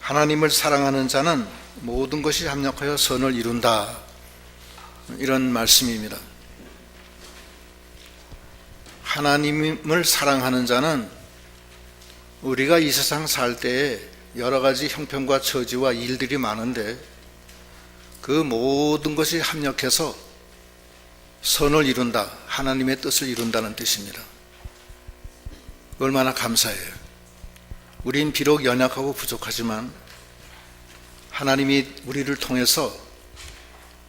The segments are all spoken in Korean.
하나님을 사랑하는 자는 모든 것이 합력하여 선을 이룬다. 이런 말씀입니다. 하나님을 사랑하는 자는 우리가 이 세상 살 때에 여러 가지 형편과 처지와 일들이 많은데 그 모든 것이 합력해서 선을 이룬다. 하나님의 뜻을 이룬다는 뜻입니다. 얼마나 감사해요. 우린 비록 연약하고 부족하지만 하나님이 우리를 통해서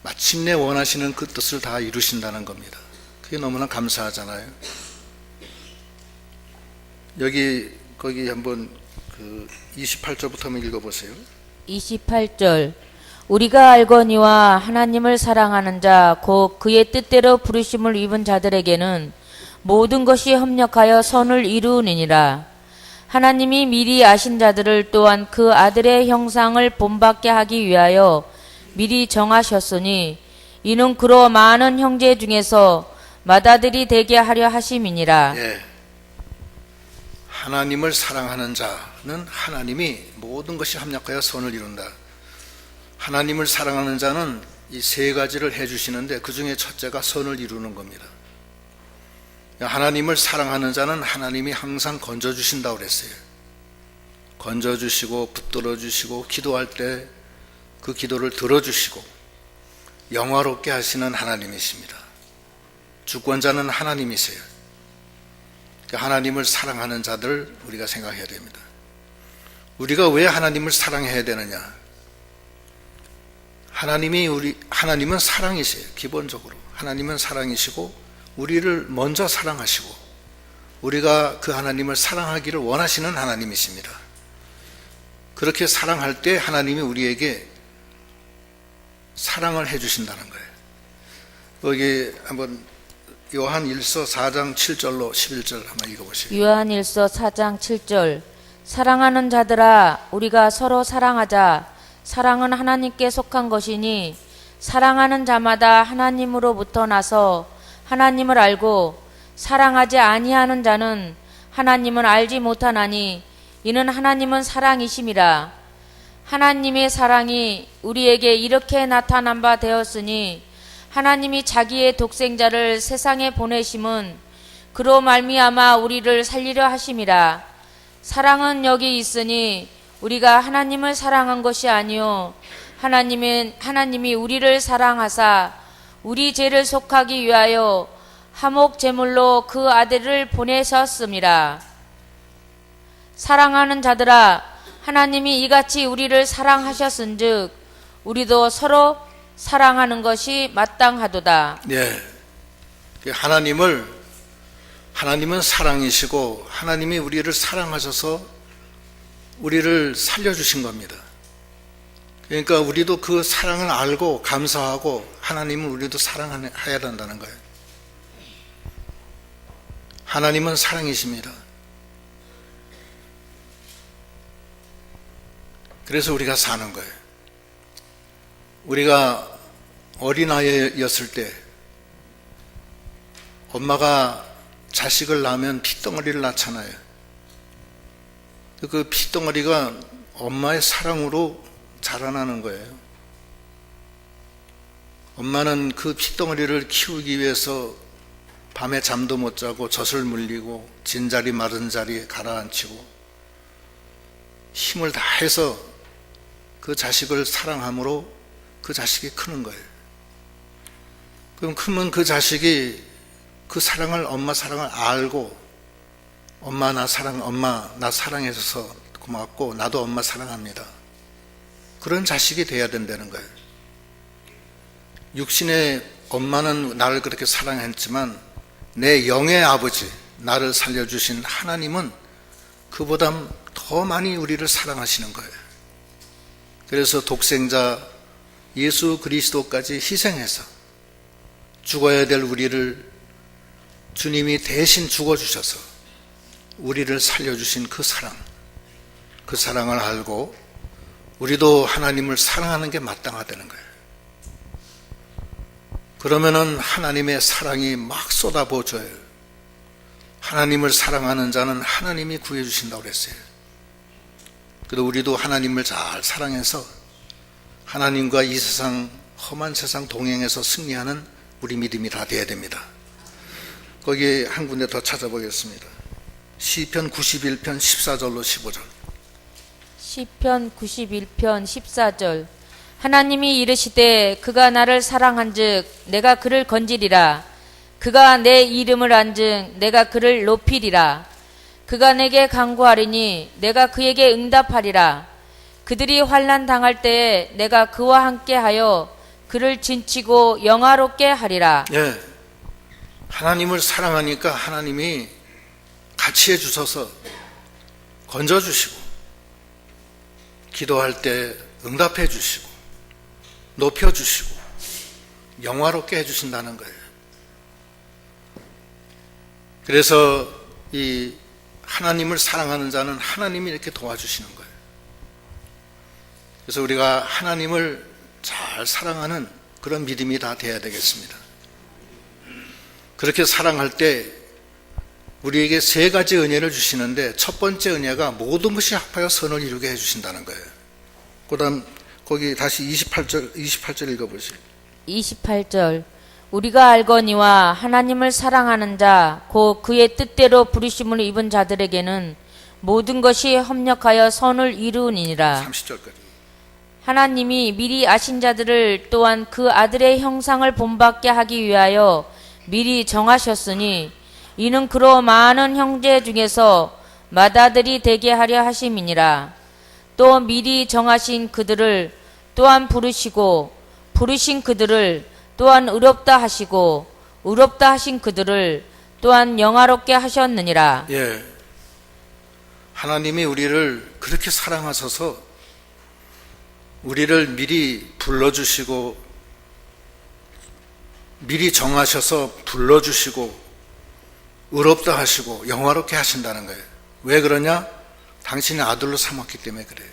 마침내 원하시는 그 뜻을 다 이루신다는 겁니다. 그게 너무나 감사하잖아요. 거기 한번 28절부터 한번 읽어보세요. 28절 우리가 알거니와 하나님을 사랑하는 자 곧 그의 뜻대로 부르심을 입은 자들에게는 모든 것이 협력하여 선을 이루느니라. 하나님이 미리 아신 자들을 또한 그 아들의 형상을 본받게 하기 위하여 미리 정하셨으니 이는 그로 많은 형제 중에서 맏아들이 되게 하려 하심이니라. 예. 하나님을 사랑하는 자는 하나님이 모든 것이 합력하여 선을 이룬다. 하나님을 사랑하는 자는 이 세 가지를 해주시는데 그 중에 첫째가 선을 이루는 겁니다. 하나님을 사랑하는 자는 하나님이 항상 건져주신다고 그랬어요. 건져주시고 붙들어주시고 기도할 때 그 기도를 들어주시고 영화롭게 하시는 하나님이십니다. 주권자는 하나님이세요. 하나님을 사랑하는 자들 우리가 생각해야 됩니다. 우리가 왜 하나님을 사랑해야 되느냐? 하나님은 사랑이세요. 기본적으로 하나님은 사랑이시고 우리를 먼저 사랑하시고 우리가 그 하나님을 사랑하기를 원하시는 하나님이십니다. 그렇게 사랑할 때 하나님이 우리에게 사랑을 해주신다는 거예요. 여기 한번 요한 1서 4장 7절로 11절 한번 읽어보시죠. 요한 1서 4장 7절 사랑하는 자들아 우리가 서로 사랑하자. 사랑은 하나님께 속한 것이니 사랑하는 자마다 하나님으로부터 나서 하나님을 알고 사랑하지 아니하는 자는 하나님을 알지 못하나니 이는 하나님은 사랑이심이라. 하나님의 사랑이 우리에게 이렇게 나타난 바 되었으니 하나님이 자기의 독생자를 세상에 보내심은 그로 말미암아 우리를 살리려 하심이라. 사랑은 여기 있으니 우리가 하나님을 사랑한 것이 아니요 하나님이 우리를 사랑하사 우리 죄를 속하기 위하여 화목 제물로 그 아들을 보내셨음이라. 사랑하는 자들아 하나님이 이같이 우리를 사랑하셨은즉 우리도 서로 사랑하는 것이 마땅하도다. 네, 하나님은 사랑이시고 하나님이 우리를 사랑하셔서 우리를 살려주신 겁니다. 그러니까 우리도 그 사랑을 알고 감사하고 하나님을 우리도 사랑해야 한다는 거예요. 하나님은 사랑이십니다. 그래서 우리가 사는 거예요. 우리가 어린아이였을 때 엄마가 자식을 낳으면 핏덩어리를 낳잖아요. 그 핏덩어리가 엄마의 사랑으로 자라나는 거예요. 엄마는 그 핏덩어리를 키우기 위해서 밤에 잠도 못 자고 젖을 물리고 진자리 마른 자리에 가라앉히고 힘을 다해서 그 자식을 사랑함으로 그 자식이 크는 거예요. 그럼 크면 그 자식이 그 사랑을 엄마 사랑을 알고 엄마 나 사랑해줘서 고맙고 나도 엄마 사랑합니다. 그런 자식이 돼야 된다는 거예요. 육신의 엄마는 나를 그렇게 사랑했지만 내 영의 아버지 나를 살려주신 하나님은 그보다 더 많이 우리를 사랑하시는 거예요. 그래서 독생자 예수 그리스도까지 희생해서 죽어야 될 우리를 주님이 대신 죽어주셔서 우리를 살려주신 그 사랑을 알고 우리도 하나님을 사랑하는 게 마땅하다는 거예요. 그러면은 하나님의 사랑이 막 쏟아부어져요. 하나님을 사랑하는 자는 하나님이 구해주신다고 그랬어요. 그래도 우리도 하나님을 잘 사랑해서 하나님과 이 세상 험한 세상 동행해서 승리하는 우리 믿음이 다 돼야 됩니다. 거기에 한 군데 더 찾아보겠습니다. 시편 91편 14절로 15절. 시편 91편 14절. 하나님이 이르시되 그가 나를 사랑한즉 내가 그를 건지리라. 그가 내 이름을 안즉 내가 그를 높이리라. 그가 내게 간구하리니 내가 그에게 응답하리라. 그들이 환난 당할 때에 내가 그와 함께하여 그를 진치고 영화롭게 하리라. 예, 하나님을 사랑하니까 하나님이 같이 해주셔서 건져주시고 기도할 때 응답해 주시고 높여주시고 영화롭게 해주신다는 거예요. 그래서 이 하나님을 사랑하는 자는 하나님이 이렇게 도와주시는 거예요. 그래서 우리가 하나님을 잘 사랑하는 그런 믿음이 다 돼야 되겠습니다. 그렇게 사랑할 때 우리에게 세 가지 은혜를 주시는데, 첫 번째 은혜가 모든 것이 합하여 선을 이루게 해주신다는 거예요. 그 다음 거기 다시 28절 읽어보세요. 28절. 우리가 알거니와 하나님을 사랑하는 자 곧 그의 뜻대로 부르심을 입은 자들에게는 모든 것이 협력하여 선을 이루니라. 30절까지. 하나님이 미리 아신 자들을 또한 그 아들의 형상을 본받게 하기 위하여 미리 정하셨으니 이는 그로 많은 형제 중에서 맏아들이 되게 하려 하심이니라. 또 미리 정하신 그들을 또한 부르시고 부르신 그들을 또한 의롭다 하시고 의롭다 하신 그들을 또한 영화롭게 하셨느니라. 예, 하나님이 우리를 그렇게 사랑하셔서 우리를 미리 불러주시고 미리 정하셔서 불러주시고 의롭다 하시고 영화롭게 하신다는 거예요. 왜 그러냐? 당신의 아들로 삼았기 때문에 그래요.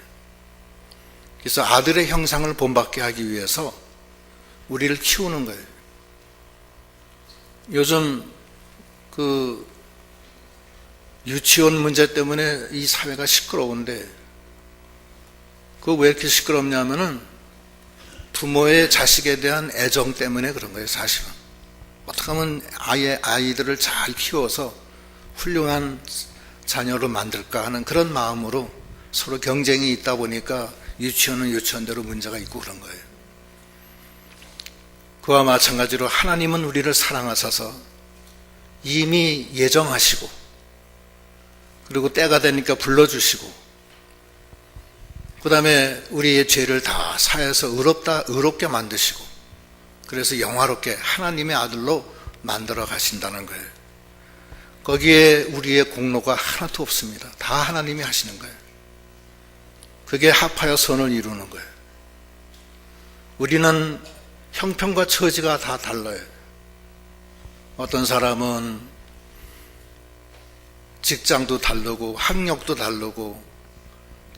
그래서 아들의 형상을 본받게 하기 위해서 우리를 키우는 거예요. 요즘 그 유치원 문제 때문에 이 사회가 시끄러운데, 그거 왜 이렇게 시끄럽냐면은 부모의 자식에 대한 애정 때문에 그런 거예요. 사실은 어떻게 하면 아이들을 잘 키워서 훌륭한 자녀로 만들까 하는 그런 마음으로 서로 경쟁이 있다 보니까 유치원은 유치원대로 문제가 있고 그런 거예요. 그와 마찬가지로 하나님은 우리를 사랑하셔서 이미 예정하시고, 그리고 때가 되니까 불러주시고, 그 다음에 우리의 죄를 다 사해서 의롭게 만드시고, 그래서 영화롭게 하나님의 아들로 만들어 가신다는 거예요. 거기에 우리의 공로가 하나도 없습니다. 다 하나님이 하시는 거예요. 그게 합하여 선을 이루는 거예요. 우리는 형편과 처지가 다 달라요. 어떤 사람은 직장도 다르고 학력도 다르고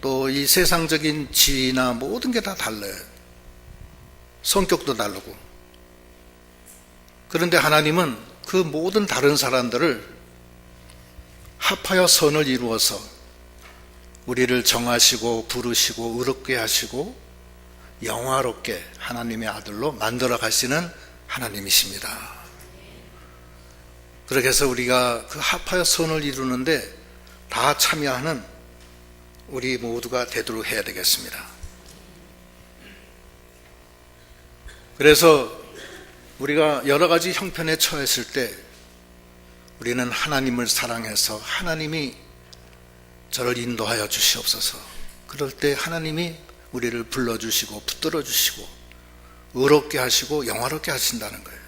또 이 세상적인 지위나 모든 게 다 달라요. 성격도 다르고. 그런데 하나님은 그 모든 다른 사람들을 합하여 선을 이루어서 우리를 정하시고 부르시고 의롭게 하시고 영화롭게 하나님의 아들로 만들어 가시는 하나님이십니다. 그렇게 해서 우리가 그 합하여 선을 이루는데 다 참여하는 우리 모두가 되도록 해야 되겠습니다. 그래서 우리가 여러 가지 형편에 처했을 때 우리는 하나님을 사랑해서 하나님이 저를 인도하여 주시옵소서. 그럴 때 하나님이 우리를 불러주시고 붙들어 주시고 의롭게 하시고 영화롭게 하신다는 거예요.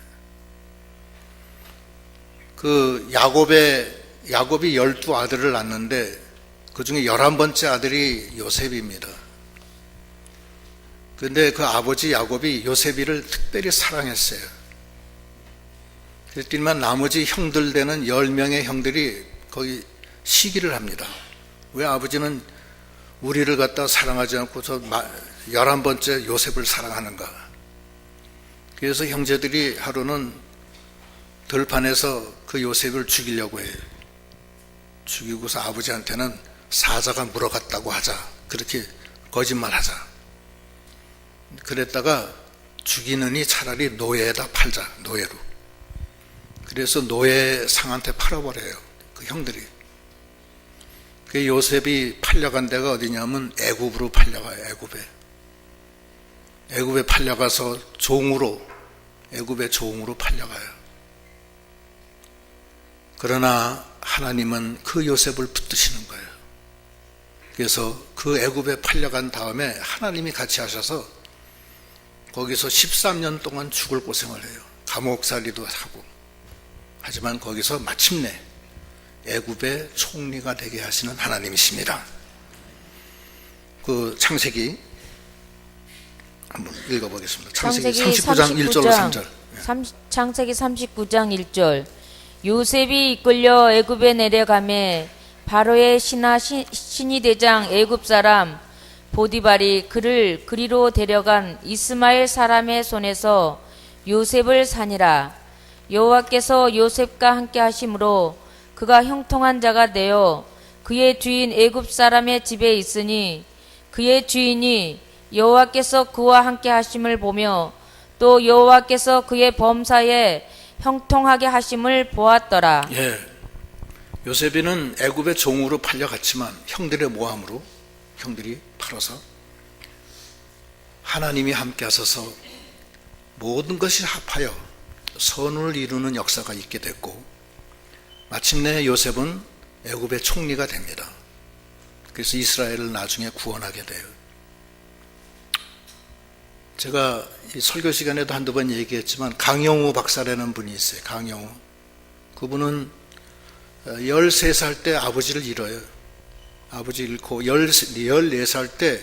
그 야곱이 12아들을 낳는데 그 중에 11번째 아들이 요셉입니다. 그런데 그 아버지 야곱이 요셉이를 특별히 사랑했어요. 그랬더니만 나머지 형들 되는 10명의 형들이 거기 시기를 합니다. 왜 아버지는 우리를 갖다 사랑하지 않고 저 11번째 요셉을 사랑하는가? 그래서 형제들이 하루는 들판에서 그 요셉을 죽이려고 해요. 죽이고서 아버지한테는 사자가 물어갔다고 하자. 그렇게 거짓말하자. 그랬다가 죽이느니 차라리 노예에다 팔자. 노예로. 그래서 노예상한테 팔아버려요. 그 형들이. 그 요셉이 팔려간 데가 어디냐면 애굽으로 팔려가요. 애굽에 팔려가서 애굽의 종으로 팔려가요. 그러나 하나님은 그 요셉을 붙드시는 거예요. 그래서 그 애굽에 팔려간 다음에 하나님이 같이 하셔서 거기서 13년 동안 죽을 고생을 해요. 감옥살이도 하고. 하지만 거기서 마침내 애굽의 총리가 되게 하시는 하나님이십니다. 그 창세기 한번 읽어보겠습니다. 창세기 39장 1절로 3절. 창세기 39장 1절. 요셉이 이끌려 애굽에 내려가매 바로의 신이 대장 애굽 사람 보디발이 그를 그리로 데려간 이스마엘 사람의 손에서 요셉을 사니라. 여호와께서 요셉과 함께 하심으로 그가 형통한 자가 되어 그의 주인 애굽 사람의 집에 있으니 그의 주인이 여호와께서 그와 함께 하심을 보며 또 여호와께서 그의 범사에 형통하게 하심을 보았더라. 예, 요셉이는 애굽의 종으로 팔려갔지만 형들의 모함으로 형들이 팔아서 하나님이 함께 하셔서 모든 것이 합하여 선을 이루는 역사가 있게 됐고 마침내 요셉은 애굽의 총리가 됩니다. 그래서 이스라엘을 나중에 구원하게 돼요. 제가 이 설교 시간에도 한두 번 얘기했지만 강영우 박사라는 분이 있어요. 강영우. 그분은 13살 때 아버지를 잃어요. 아버지 잃고 14살 때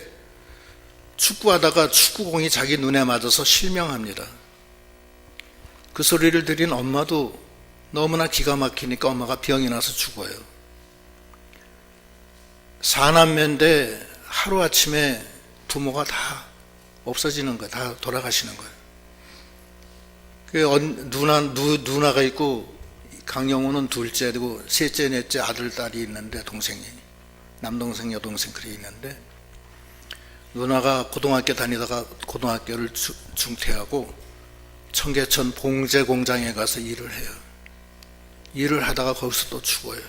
축구하다가 축구공이 자기 눈에 맞아서 실명합니다. 그 소리를 들은 엄마도 너무나 기가 막히니까 엄마가 병이 나서 죽어요. 4남매인데 하루아침에 부모가 다 없어지는 거예요. 다 돌아가시는 거예요. 누나가 있고 강영우는 둘째고 셋째 넷째 아들 딸이 있는데 동생이 남동생 여동생 그래 있는데 누나가 고등학교 다니다가 고등학교를 중퇴하고 청계천 봉제 공장에 가서 일을 해요. 일을 하다가 거기서 또 죽어요.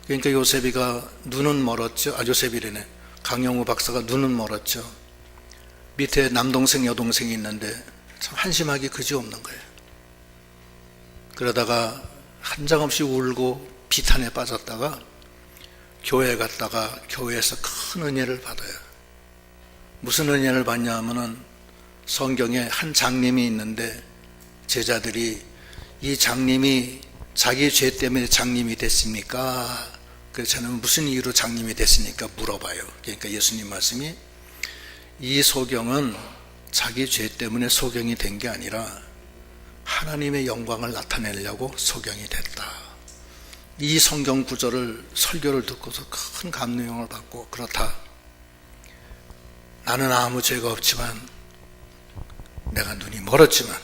그러니까 요셉이가 눈은 멀었죠. 요셉이래네. 강영우 박사가 눈은 멀었죠. 밑에 남동생 여동생이 있는데 참 한심하기 그지없는 거예요. 그러다가 한장없이 울고 비탄에 빠졌다가 교회에 갔다가 교회에서 큰 은혜를 받아요. 무슨 은혜를 받냐 하면은 성경에 한 장님이 있는데 제자들이 이 장님이 자기 죄 때문에 장님이 됐습니까? 그래서 저는 무슨 이유로 장님이 됐습니까? 물어봐요. 그러니까 예수님 말씀이 이 소경은 자기 죄 때문에 소경이 된 게 아니라 하나님의 영광을 나타내려고 소경이 됐다. 이 성경 구절을 설교를 듣고서 큰 감명을 받고 그렇다. 나는 아무 죄가 없지만 내가 눈이 멀었지만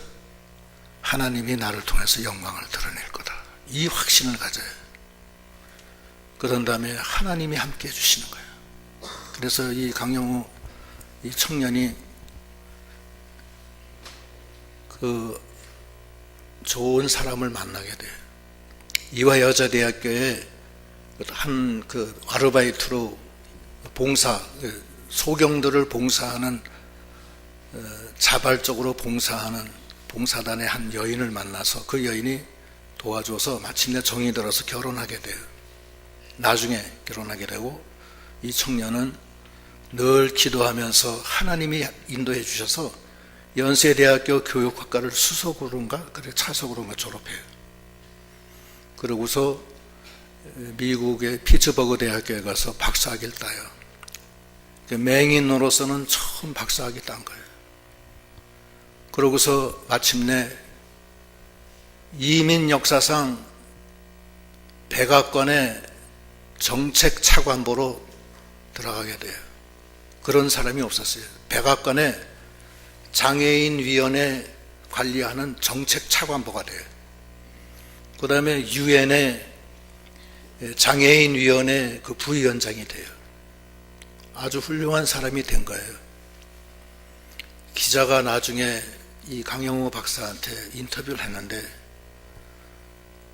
하나님이 나를 통해서 영광을 드러낼 거다. 이 확신을 가져요. 그런 다음에 하나님이 함께 해주시는 거예요. 그래서 이 강영우 이 청년이 그 좋은 사람을 만나게 돼요. 이화여자대학교에 한 그 아르바이트로 봉사, 소경들을 봉사하는 자발적으로 봉사하는 봉사단의 한 여인을 만나서 그 여인이 도와줘서 마침내 정이 들어서 결혼하게 돼요. 나중에 결혼하게 되고 이 청년은 늘 기도하면서 하나님이 인도해 주셔서 연세대학교 교육학과를 수석으로인가 그래 차석으로인가 졸업해요. 그러고서 미국의 피츠버그 대학교에 가서 박사학위를 따요. 맹인으로서는 처음 박사학위 딴 거예요. 그러고서 마침내 이민 역사상 백악관의 정책 차관보로 들어가게 돼요. 그런 사람이 없었어요. 백악관의 장애인위원회 관리하는 정책 차관보가 돼요. 그 다음에 유엔의 장애인위원회 그 부위원장이 돼요. 아주 훌륭한 사람이 된 거예요. 기자가 나중에 이 강영우 박사한테 인터뷰를 했는데,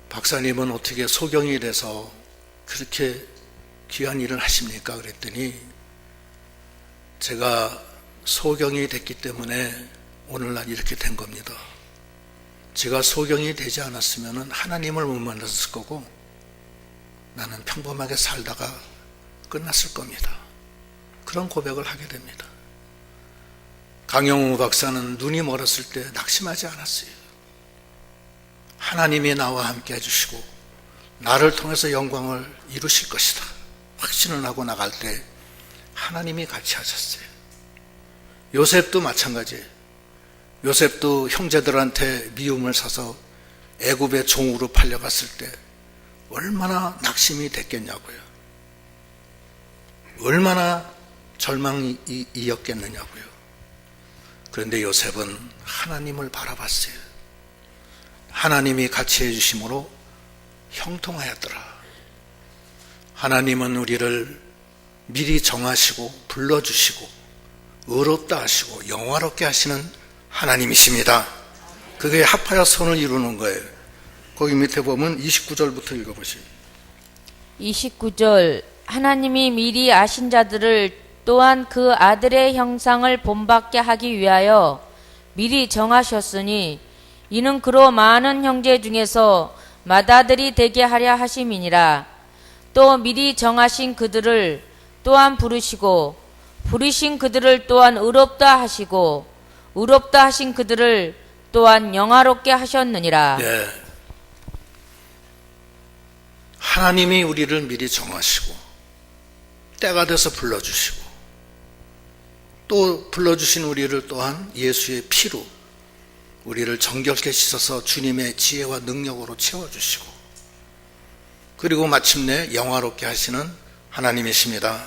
박사님은 어떻게 소경이 돼서 그렇게 귀한 일을 하십니까? 그랬더니, 제가 소경이 됐기 때문에 오늘날 이렇게 된 겁니다. 제가 소경이 되지 않았으면 하나님을 못 만났을 거고 나는 평범하게 살다가 끝났을 겁니다. 그런 고백을 하게 됩니다. 강영우 박사는 눈이 멀었을 때 낙심하지 않았어요. 하나님이 나와 함께 해주시고 나를 통해서 영광을 이루실 것이다 확신을 하고 나갈 때 하나님이 같이 하셨어요. 요셉도 마찬가지예요. 요셉도 형제들한테 미움을 사서 애굽의 종으로 팔려갔을 때 얼마나 낙심이 됐겠냐고요. 얼마나 절망이 이었겠느냐고요. 그런데 요셉은 하나님을 바라봤어요. 하나님이 같이 해주심으로 형통하였더라. 하나님은 우리를 미리 정하시고 불러주시고 의롭다 하시고 영화롭게 하시는 하나님이십니다. 그게 합하여 선을 이루는 거예요. 거기 밑에 보면 29절부터 읽어보시죠. 29절 하나님이 미리 아신 자들을 또한 그 아들의 형상을 본받게 하기 위하여 미리 정하셨으니 이는 그로 많은 형제 중에서 맏아들이 되게 하려 하심이니라. 또 미리 정하신 그들을 또한 부르시고 부르신 그들을 또한 의롭다 하시고 의롭다 하신 그들을 또한 영화롭게 하셨느니라. 네. 하나님이 우리를 미리 정하시고 때가 돼서 불러주시고 또 불러주신 우리를 또한 예수의 피로 우리를 정결케 씻어서 주님의 지혜와 능력으로 채워주시고 그리고 마침내 영화롭게 하시는 하나님이십니다.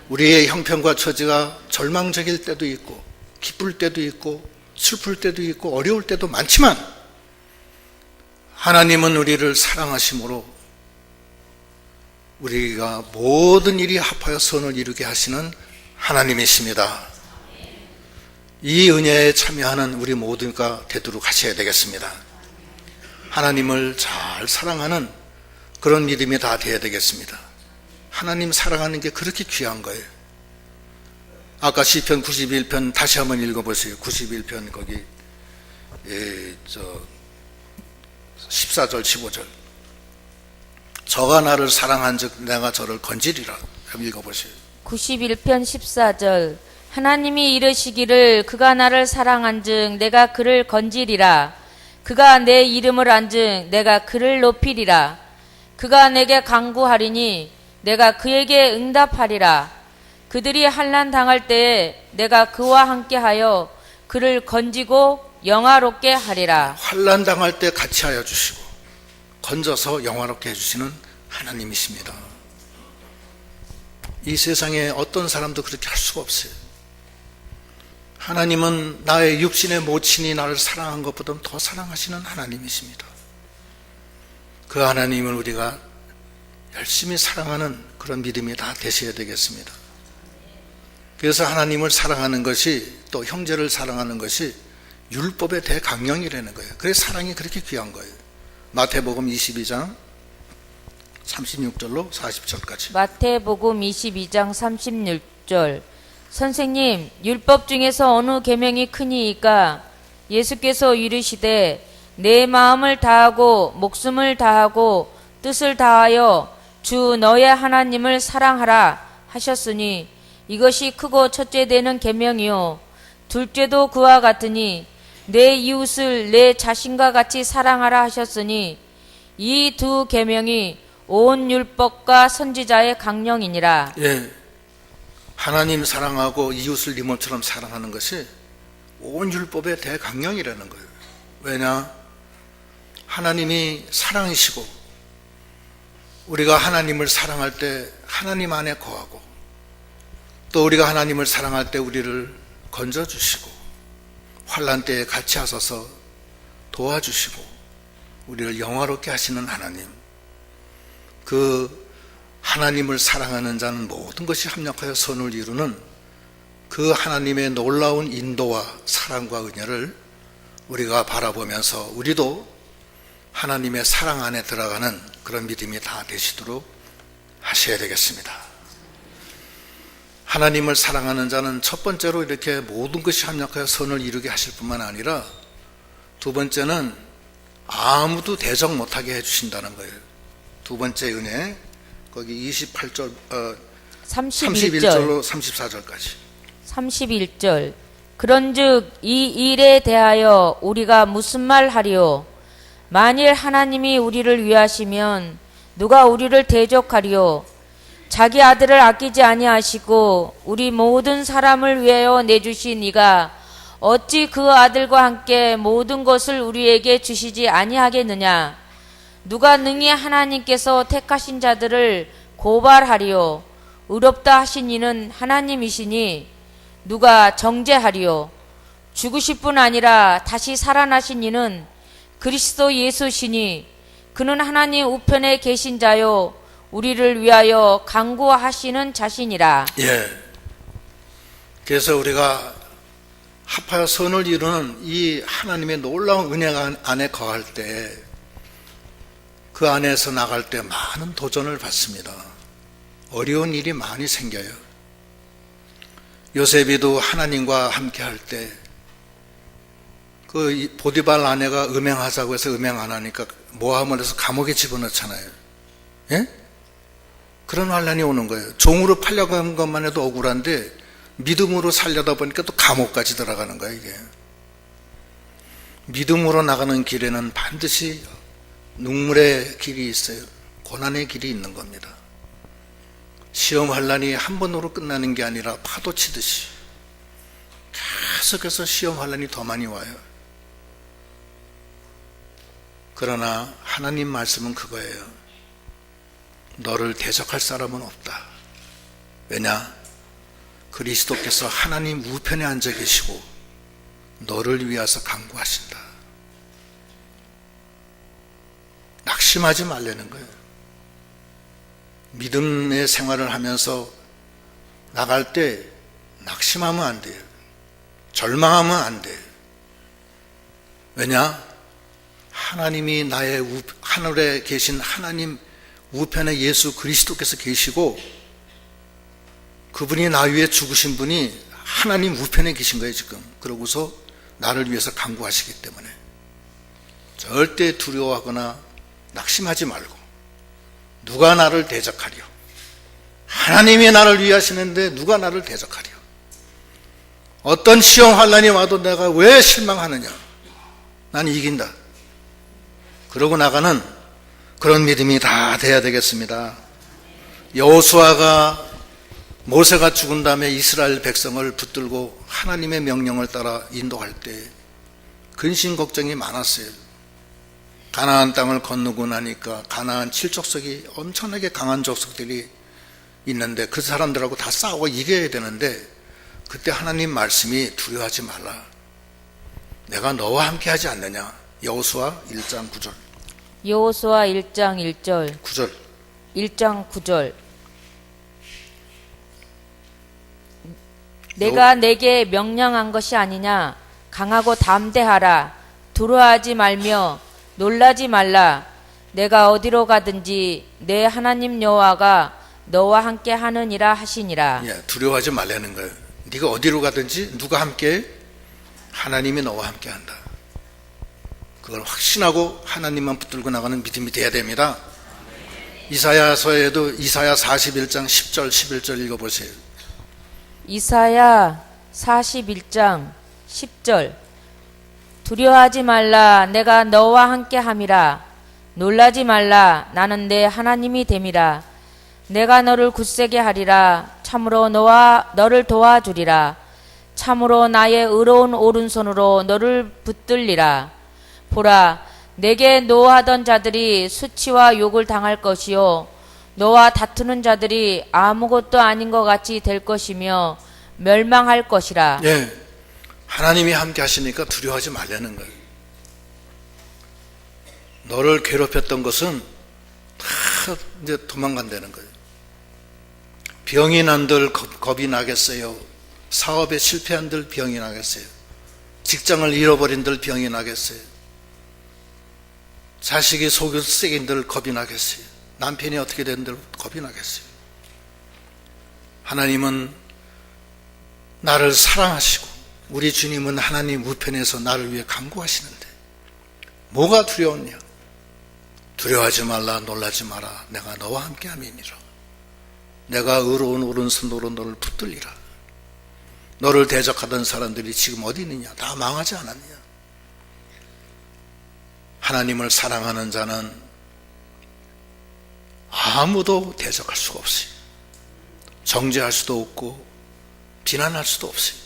우리의 형편과 처지가 절망적일 때도 있고 기쁠 때도 있고 슬플 때도 있고 어려울 때도 많지만 하나님은 우리를 사랑하심으로 우리가 모든 일이 합하여 선을 이루게 하시는 하나님이십니다. 이 은혜에 참여하는 우리 모두가 되도록 하셔야 되겠습니다. 하나님을 잘 사랑하는 그런 믿음이 다 되어야 되겠습니다. 하나님 사랑하는 게 그렇게 귀한 거예요. 아까 시편 91편 다시 한번 읽어보세요. 91편 거기 14절 15절 저가 나를 사랑한즉 내가 저를 건지리라. 한번 읽어보세요. 91편 14절 하나님이 이르시기를 그가 나를 사랑한즉 내가 그를 건지리라. 그가 내 이름을 안즉 내가 그를 높이리라. 그가 내게 간구하리니 내가 그에게 응답하리라. 그들이 환난 당할 때에 내가 그와 함께하여 그를 건지고 영화롭게 하리라. 환난 당할 때 같이 하여 주시고 건져서 영화롭게 해주시는 하나님이십니다. 이 세상에 어떤 사람도 그렇게 할 수가 없어요. 하나님은 나의 육신의 모친이 나를 사랑한 것보다 더 사랑하시는 하나님이십니다. 그 하나님을 우리가 열심히 사랑하는 그런 믿음이 다 되셔야 되겠습니다. 그래서 하나님을 사랑하는 것이 또 형제를 사랑하는 것이 율법의 대강령이라는 거예요. 그래서 사랑이 그렇게 귀한 거예요. 마태복음 22장 36절로 40절까지. 마태복음 22장 36절 선생님 율법 중에서 어느 계명이 크니이까? 예수께서 이르시되 내 마음을 다하고 목숨을 다하고 뜻을 다하여 주 너의 하나님을 사랑하라 하셨으니 이것이 크고 첫째 되는 계명이요 둘째도 그와 같으니 내 이웃을 내 자신과 같이 사랑하라 하셨으니 이 두 계명이 온 율법과 선지자의 강령이니라. 예, 하나님 사랑하고 이웃을 네 몸처럼 사랑하는 것이 온 율법의 대강령이라는 거예요. 왜냐? 하나님이 사랑이시고 우리가 하나님을 사랑할 때 하나님 안에 거하고 또 우리가 하나님을 사랑할 때 우리를 건져주시고 환난 때에 같이 하셔서 도와주시고 우리를 영화롭게 하시는 하나님, 그 하나님을 사랑하는 자는 모든 것이 합력하여 선을 이루는 그 하나님의 놀라운 인도와 사랑과 은혜를 우리가 바라보면서 우리도 하나님의 사랑 안에 들어가는 그런 믿음이 다 되시도록 하셔야 되겠습니다. 하나님을 사랑하는 자는 첫 번째로 이렇게 모든 것이 합력하여 선을 이루게 하실 뿐만 아니라 두 번째는 아무도 대적 못하게 해주신다는 거예요. 두 번째 은혜, 거기 28절, 31절로 34절까지. 31절. 그런즉 이 일에 대하여 우리가 무슨 말 하리요? 만일 하나님이 우리를 위하시면 누가 우리를 대적하리요? 자기 아들을 아끼지 아니하시고 우리 모든 사람을 위하여 내주신 이가 어찌 그 아들과 함께 모든 것을 우리에게 주시지 아니하겠느냐? 누가 능히 하나님께서 택하신 자들을 고발하리요? 의롭다 하신 이는 하나님이시니 누가 정죄하리요? 죽으실 뿐 아니라 다시 살아나신 이는 그리스도 예수시니 그는 하나님 우편에 계신 자요 우리를 위하여 간구하시는 자신이라. 예. 그래서 우리가 합하여 선을 이루는 이 하나님의 놀라운 은혜 안에 거할 때 그 안에서 나갈 때 많은 도전을 받습니다. 어려운 일이 많이 생겨요. 요셉이도 하나님과 함께 할 때 그 보디발 아내가 음행하자고 해서 음행 안 하니까 모함을 해서 감옥에 집어넣잖아요. 예? 그런 환란이 오는 거예요. 종으로 팔려고 한 것만 해도 억울한데 믿음으로 살려다 보니까 또 감옥까지 들어가는 거예요. 이게 믿음으로 나가는 길에는 반드시 눈물의 길이 있어요. 고난의 길이 있는 겁니다. 시험 환란이 한 번으로 끝나는 게 아니라 파도 치듯이 계속해서 시험 환란이 더 많이 와요. 그러나 하나님 말씀은 그거예요. 너를 대적할 사람은 없다. 왜냐? 그리스도께서 하나님 우편에 앉아 계시고 너를 위해서 간구하신다. 낙심하지 말라는 거예요. 믿음의 생활을 하면서 나갈 때 낙심하면 안 돼요. 절망하면 안 돼요. 왜냐? 하나님이 나의 하늘에 계신 하나님 우편에 예수 그리스도께서 계시고 그분이 나 위해 죽으신 분이 하나님 우편에 계신 거예요 지금. 그러고서 나를 위해서 간구하시기 때문에 절대 두려워하거나 낙심하지 말고 누가 나를 대적하리요? 하나님이 나를 위하시는데 누가 나를 대적하리요? 어떤 시험 환란이 와도 내가 왜 실망하느냐? 난 이긴다. 그러고 나가는 그런 믿음이 다 돼야 되겠습니다. 여호수아가 모세가 죽은 다음에 이스라엘 백성을 붙들고 하나님의 명령을 따라 인도할 때 근심 걱정이 많았어요. 가나안 땅을 건너고 나니까 가나안 7족속이 엄청나게 강한 족속들이 있는데 그 사람들하고 다 싸우고 이겨야 되는데 그때 하나님 말씀이 두려워하지 말라. 내가 너와 함께 하지 않느냐. 여호수아 1장 9절. 여호수아 1장 1절. 9절. 1장 9절. 내가 내게 명령한 것이 아니냐. 강하고 담대하라. 두려워하지 말며 놀라지 말라. 내가 어디로 가든지 내 하나님 여호와가 너와 함께 하느니라 하시니라. 예, 두려워하지 말라는 거예요. 네가 어디로 가든지 누가 함께? 하나님이 너와 함께 한다. 그걸 확신하고 하나님만 붙들고 나가는 믿음이 돼야 됩니다. 이사야서에도 이사야 41장 10절 11절 읽어보세요. 이사야 41장 10절. 두려워하지 말라. 내가 너와 함께 함이라. 놀라지 말라. 나는 내 하나님이 됨이라. 내가 너를 굳세게 하리라. 참으로 너를 도와주리라. 참으로 나의 의로운 오른손으로 너를 붙들리라. 보라, 내게 노하던 자들이 수치와 욕을 당할 것이요 너와 다투는 자들이 아무것도 아닌 것 같이 될 것이며 멸망할 것이라. 예, 하나님이 함께 하시니까 두려워하지 말라는 거예요. 너를 괴롭혔던 것은 다 이제 도망간다는 거예요. 병이 난들 겁이 나겠어요? 사업에 실패한들 병이 나겠어요? 직장을 잃어버린들 병이 나겠어요? 자식이 속을 쓰긴들 겁이 나겠어요? 남편이 어떻게 된들 겁이 나겠어요? 하나님은 나를 사랑하시고 우리 주님은 하나님 우편에서 나를 위해 간구하시는데 뭐가 두려웠냐? 두려워하지 말라, 놀라지 마라. 내가 너와 함께 함이니라. 내가 의로운 오른손으로 너를 붙들리라. 너를 대적하던 사람들이 지금 어디 있느냐? 다 망하지 않았느냐? 하나님을 사랑하는 자는 아무도 대적할 수가 없어요. 정죄할 수도 없고 비난할 수도 없어요.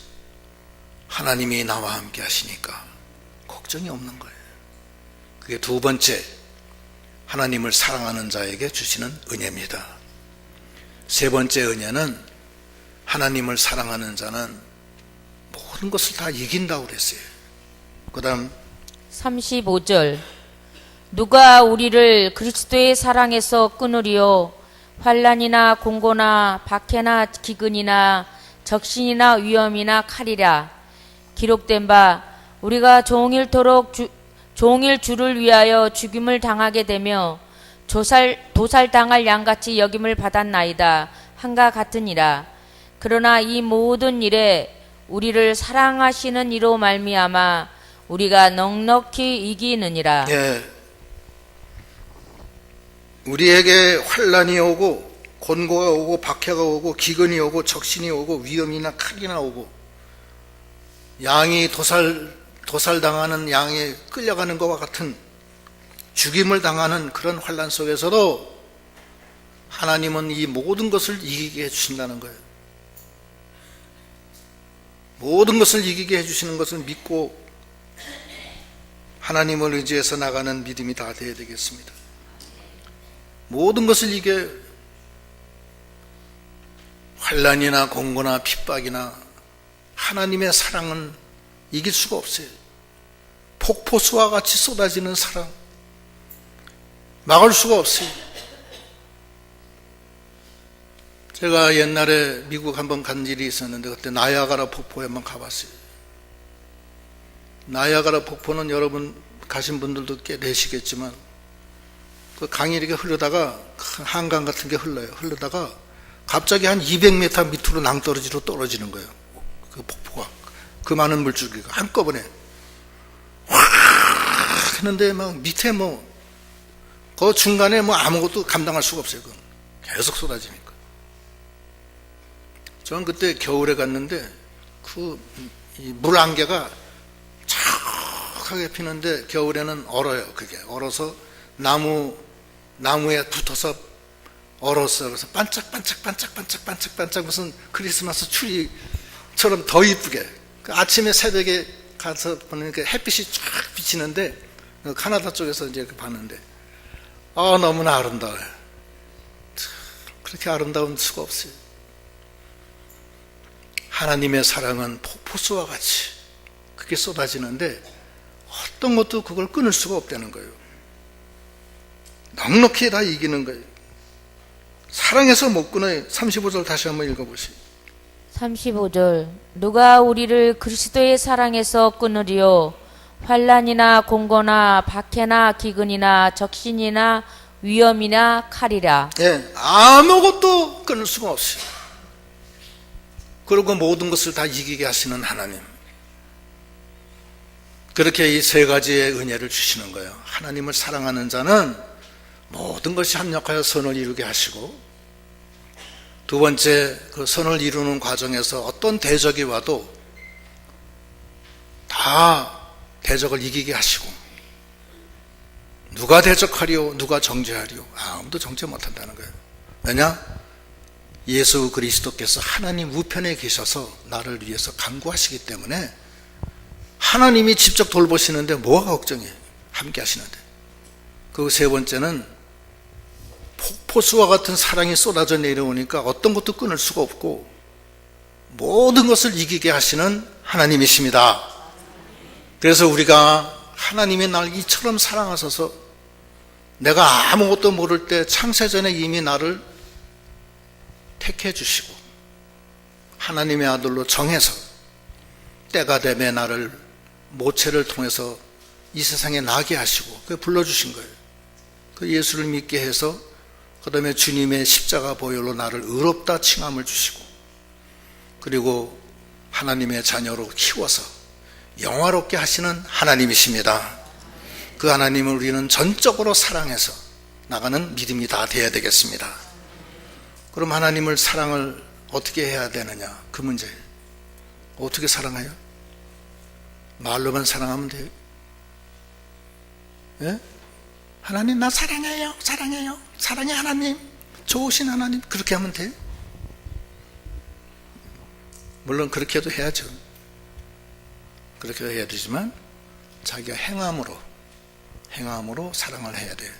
하나님이 나와 함께 하시니까 걱정이 없는 거예요. 그게 두 번째, 하나님을 사랑하는 자에게 주시는 은혜입니다. 세 번째 은혜는 하나님을 사랑하는 자는 모든 것을 다 이긴다고 그랬어요. 그 다음 35절 누가 우리를 그리스도의 사랑에서 끊으리요? 환난이나 공고나 박해나 기근이나 적신이나 위험이나 칼이라. 기록된 바 우리가 종일토록 종일 주를 위하여 죽임을 당하게 되며 도살당할 양같이 여김을 받았나이다. 한가 같으니라. 그러나 이 모든 일에 우리를 사랑하시는 이로 말미암아 우리가 넉넉히 이기느니라. 예, 우리에게 환난이 오고 곤고가 오고 박해가 오고 기근이 오고 적신이 오고 위험이나 칼이나 오고 양이 도살당하는 양에 끌려가는 것과 같은 죽임을 당하는 그런 환난 속에서도 하나님은 이 모든 것을 이기게 해주신다는 거예요. 모든 것을 이기게 해주시는 것을 믿고 하나님을 의지해서 나가는 믿음이 다 되어야 되겠습니다. 모든 것을 이게 환난이나 공고나 핍박이나 하나님의 사랑은 이길 수가 없어요. 폭포수와 같이 쏟아지는 사랑 막을 수가 없어요. 제가 옛날에 미국 한번 간 일이 있었는데 그때 나야가라 폭포에 한번 가봤어요. 나야가라 폭포는 여러분 가신 분들도 꽤 되시겠지만 그 강이 이렇게 흐르다가 한강 같은 게 흘러요. 흐르다가 갑자기 한 200m 밑으로 낭떠러지로 떨어지는 거예요. 그 폭포가 그 많은 물줄기가 한꺼번에 확 하는데 막 밑에 그 중간에 아무것도 감당할 수가 없어요. 그건 계속 쏟아지니까. 저는 그때 겨울에 갔는데 그 물 안개가 촉하게 피는데 겨울에는 얼어요. 그게 얼어서 나무에 붙어서 얼었어요. 그래서 반짝반짝 무슨 크리스마스 추리처럼 더 이쁘게. 그 아침에 새벽에 가서 보니까 햇빛이 쫙 비치는데 카나다 쪽에서 이제 봤는데 너무나 아름다워요. 그렇게 아름다운 수가 없어요. 하나님의 사랑은 폭포수와 같이 그게 쏟아지는데 어떤 것도 그걸 끊을 수가 없다는 거예요. 넉넉히 다 이기는 거예요. 사랑해서 못 끊어요. 35절 다시 한번 읽어보시죠. 35절 누가 우리를 그리스도의 사랑에서 끊으리요? 환난이나 공고나 박해나 기근이나 적신이나 위험이나 칼이라. 예, 아무것도 끊을 수가 없어요. 그리고 모든 것을 다 이기게 하시는 하나님. 그렇게 이 세 가지의 은혜를 주시는 거예요. 하나님을 사랑하는 자는 모든 것이 합력하여 선을 이루게 하시고, 두 번째, 그 선을 이루는 과정에서 어떤 대적이 와도 다 대적을 이기게 하시고, 누가 대적하리요? 누가 정죄하리요? 아무도 정죄 못한다는 거예요. 왜냐? 예수 그리스도께서 하나님 우편에 계셔서 나를 위해서 간구하시기 때문에 하나님이 직접 돌보시는데 뭐가 걱정이에요? 함께 하시는데. 그 세 번째는 폭포수와 같은 사랑이 쏟아져 내려오니까 어떤 것도 끊을 수가 없고 모든 것을 이기게 하시는 하나님이십니다. 그래서 우리가 하나님이 날 이처럼 사랑하셔서 내가 아무것도 모를 때 창세전에 이미 나를 택해 주시고 하나님의 아들로 정해서 때가 되매 나를 모체를 통해서 이 세상에 나게 하시고 그 불러주신 거예요. 그 예수를 믿게 해서 그 다음에 주님의 십자가 보혈로 나를 의롭다 칭함을 주시고 그리고 하나님의 자녀로 키워서 영화롭게 하시는 하나님이십니다. 그 하나님을 우리는 전적으로 사랑해서 나가는 믿음이 다 되어야 되겠습니다. 그럼 하나님을 사랑을 어떻게 해야 되느냐? 그 문제. 어떻게 사랑해요? 말로만 사랑하면 돼요? 예? 하나님 나 사랑해요, 사랑해요, 사랑해 하나님, 좋으신 하나님, 그렇게 하면 돼요? 물론 그렇게 해도 해야죠. 그렇게 해야 되지만 자기가 행함으로 사랑을 해야 돼요.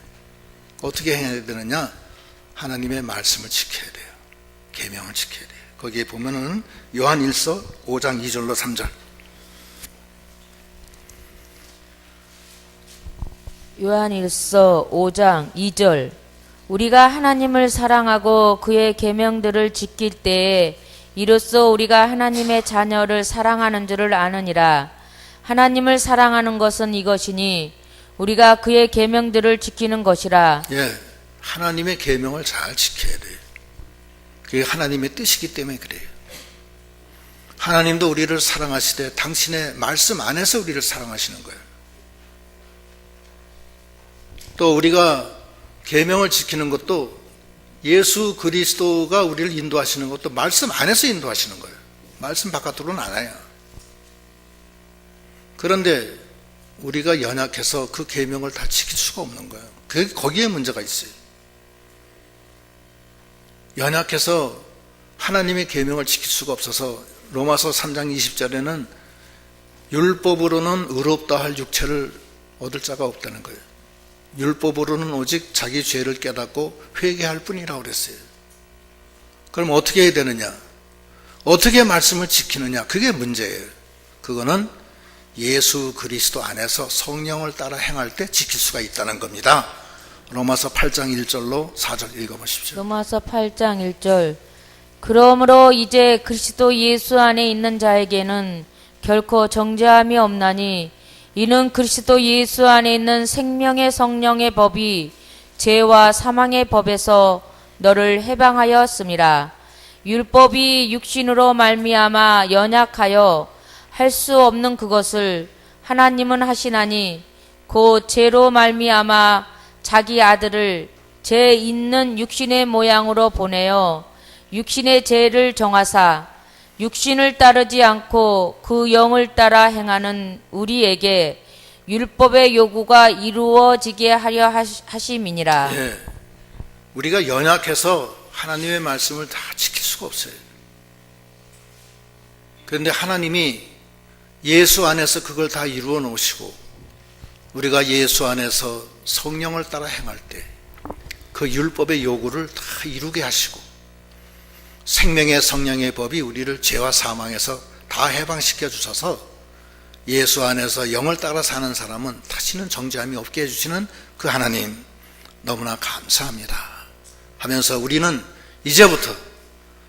어떻게 해야 되느냐? 하나님의 말씀을 지켜야 돼요. 계명을 지켜야 돼요. 거기에 보면은 요한일서 5장 2절로 3절. 요한일서 5장 2절. 우리가 하나님을 사랑하고 그의 계명들을 지킬 때에 이로써 우리가 하나님의 자녀를 사랑하는 줄을 아느니라. 하나님을 사랑하는 것은 이것이니 우리가 그의 계명들을 지키는 것이라. 예, 하나님의 계명을 잘 지켜야 돼요. 그게 하나님의 뜻이기 때문에 그래요. 하나님도 우리를 사랑하시되 당신의 말씀 안에서 우리를 사랑하시는 거예요. 또 우리가 계명을 지키는 것도 예수 그리스도가 우리를 인도하시는 것도 말씀 안에서 인도하시는 거예요. 말씀 바깥으로는 안 와요. 그런데 우리가 연약해서 그 계명을 다 지킬 수가 없는 거예요. 거기에 문제가 있어요. 연약해서 하나님의 계명을 지킬 수가 없어서 로마서 3장 20절에는 율법으로는 의롭다 할 육체를 얻을 자가 없다는 거예요. 율법으로는 오직 자기 죄를 깨닫고 회개할 뿐이라고 그랬어요. 그럼 어떻게 해야 되느냐? 어떻게 말씀을 지키느냐? 그게 문제예요. 그거는 예수 그리스도 안에서 성령을 따라 행할 때 지킬 수가 있다는 겁니다. 로마서 8장 1절로 4절 읽어보십시오. 로마서 8장 1절. 그러므로 이제 그리스도 예수 안에 있는 자에게는 결코 정죄함이 없나니 이는 그리스도 예수 안에 있는 생명의 성령의 법이 죄와 사망의 법에서 너를 해방하였음이라. 율법이 육신으로 말미암아 연약하여 할 수 없는 그것을 하나님은 하시나니 곧 죄로 말미암아 자기 아들을 죄 있는 육신의 모양으로 보내어 육신의 죄를 정하사 육신을 따르지 않고 그 영을 따라 행하는 우리에게 율법의 요구가 이루어지게 하려 하심이니라. 예, 우리가 연약해서 하나님의 말씀을 다 지킬 수가 없어요. 그런데 하나님이 예수 안에서 그걸 다 이루어 놓으시고 우리가 예수 안에서 성령을 따라 행할 때 그 율법의 요구를 다 이루게 하시고 생명의 성령의 법이 우리를 죄와 사망에서 다 해방시켜 주셔서 예수 안에서 영을 따라 사는 사람은 다시는 정죄함이 없게 해주시는 그 하나님 너무나 감사합니다 하면서 우리는 이제부터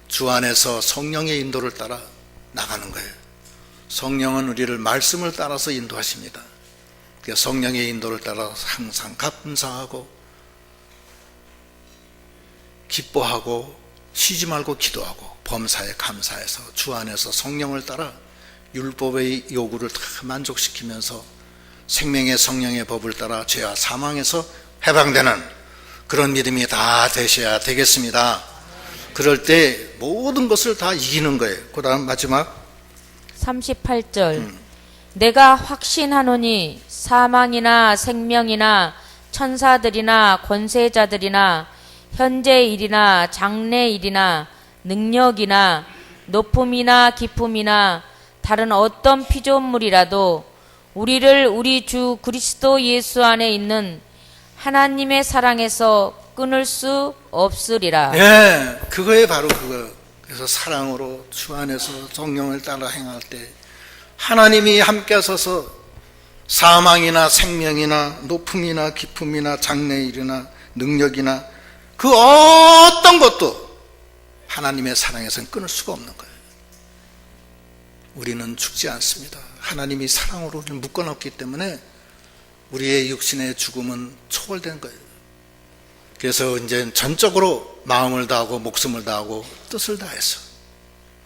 주 안에서 성령의 인도를 따라 나가는 거예요. 성령은 우리를 말씀을 따라서 인도하십니다. 성령의 인도를 따라 항상 감사하고 기뻐하고 쉬지 말고 기도하고 범사에 감사해서 주 안에서 성령을 따라 율법의 요구를 다 만족시키면서 생명의 성령의 법을 따라 죄와 사망에서 해방되는 그런 믿음이 다 되셔야 되겠습니다. 그럴 때 모든 것을 다 이기는 거예요. 그 다음 마지막 38절. 내가 확신하노니 사망이나 생명이나 천사들이나 권세자들이나 현재 일이나 장래 일이나 능력이나 높음이나 깊음이나 다른 어떤 피조물이라도 우리를 우리 주 그리스도 예수 안에 있는 하나님의 사랑에서 끊을 수 없으리라. 예, 그거에 바로 그거. 그래서 사랑으로 주 안에서 성령을 따라 행할 때 하나님이 함께 하셔서 사망이나 생명이나 높음이나 깊음이나 장래 일이나 능력이나 그 어떤 것도 하나님의 사랑에서는 끊을 수가 없는 거예요. 우리는 죽지 않습니다. 하나님이 사랑으로 우리를 묶어놨기 때문에 우리의 육신의 죽음은 초월된 거예요. 그래서 이제 전적으로 마음을 다하고 목숨을 다하고 뜻을 다해서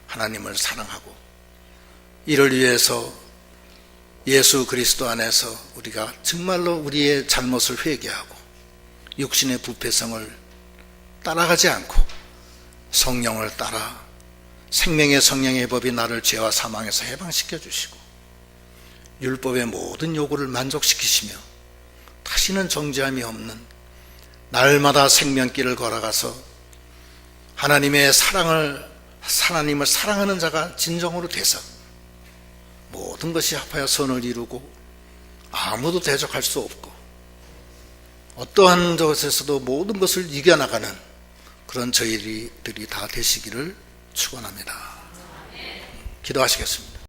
하나님을 사랑하고, 이를 위해서 예수 그리스도 안에서 우리가 정말로 우리의 잘못을 회개하고 육신의 부패성을 따라가지 않고 성령을 따라 생명의 성령의 법이 나를 죄와 사망에서 해방시켜 주시고 율법의 모든 요구를 만족시키시며 다시는 정죄함이 없는 날마다 생명길을 걸어가서 하나님의 하나님을 사랑하는 자가 진정으로 돼서 모든 것이 합하여 선을 이루고 아무도 대적할 수 없고 어떠한 것에서도 모든 것을 이겨나가는 그런 저희들이 다 되시기를 축원합니다. 기도하시겠습니다.